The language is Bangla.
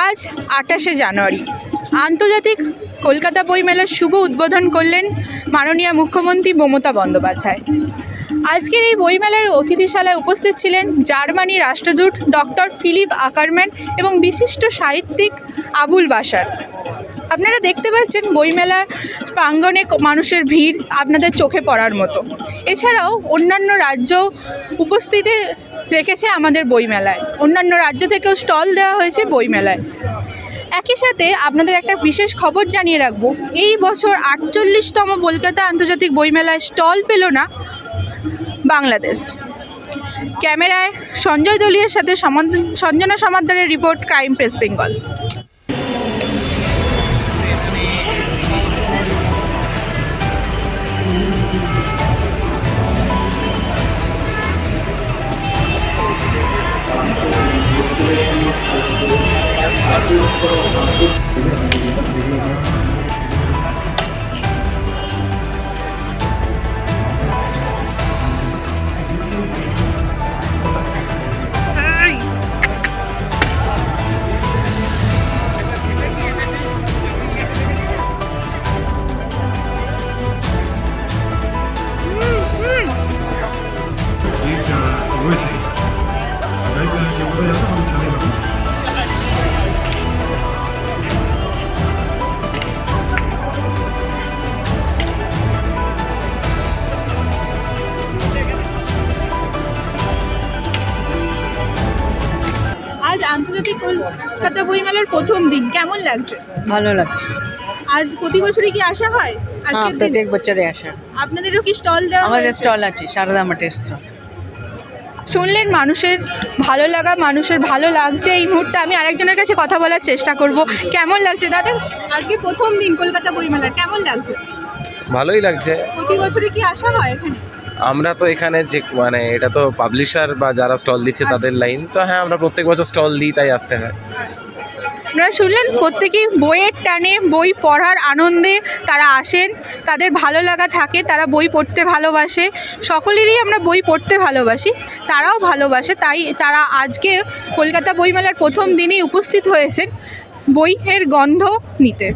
আজ ২৮শে জানুয়ারি আন্তর্জাতিক কলকাতা বইমেলার শুভ উদ্বোধন করলেন মাননীয় মুখ্যমন্ত্রী মমতা বন্দ্যোপাধ্যায়। আজকের এই বইমেলার অতিথিশালায় উপস্থিত ছিলেন জার্মানি রাষ্ট্রদূত ডক্টর ফিলিপ আকারম্যান এবং বিশিষ্ট সাহিত্যিক আবুল বাশার। আপনারা দেখতে পাচ্ছেন বইমেলার প্রাঙ্গণে মানুষের ভিড় আপনাদের চোখে পড়ার মতো। এছাড়াও অন্যান্য রাজ্য উপস্থিতি রেখেছে আমাদের বইমেলায়, অন্যান্য রাজ্য থেকেও স্টল দেওয়া হয়েছে বইমেলায়। একই সাথে আপনাদের একটা বিশেষ খবর জানিয়ে রাখবো, এই বছর ৪৮তম কলকাতা আন্তর্জাতিক বইমেলায় স্টল পেল না বাংলাদেশ। ক্যামেরায় সঞ্জয় দলিয়ার সাথে সঞ্জনা সমাদ্দারের রিপোর্ট, ক্রাইম প্রেস বেঙ্গল। আজ আন্তর্জাতিক কলকাতা বইমেলার প্রথম দিন, কেমন লাগছে? ভালো লাগছে। আজ প্রতি বছরই কি আসা হয়? প্রত্যেক বছরে আসা। আপনাদেরও কি স্টল দেওয়া? আমাদের স্টল আছে, সারদা মাঠের স্টল। শুনলেন মানুষের ভালো লাগা, মানুষের ভালো লাগছে এই মুহূর্তে। আমি আরেকজনের কাছে কথা বলার চেষ্টা করব। কেমন লাগছে দাদা, আজকে প্রথম দিন কলকাতা বইমেলার, কেমন লাগছে? ভালোই লাগছে। প্রতি বছরই কি আসা হয় এখানে? আমরা তো এখানে যে এটা তো পাবলিশার বা যারা স্টল দিচ্ছে তাদের লাইন, তো হ্যাঁ আমরা প্রত্যেক বছর স্টল দিই, তাই আসতে হয়। আপনারা শুনলেন, প্রত্যেকেই বইয়ের টানে, বই পড়ার আনন্দে তারা আসেন, তাদের ভালো লাগা থাকে, তারা বই পড়তে ভালোবাসে। সকলেরই আমরা বই পড়তে ভালোবাসি, তারাও ভালোবাসে, তাই তারা আজকে কলকাতা বইমেলার প্রথম দিনেই উপস্থিত হয়েছেন বইয়ের গন্ধ নিতে।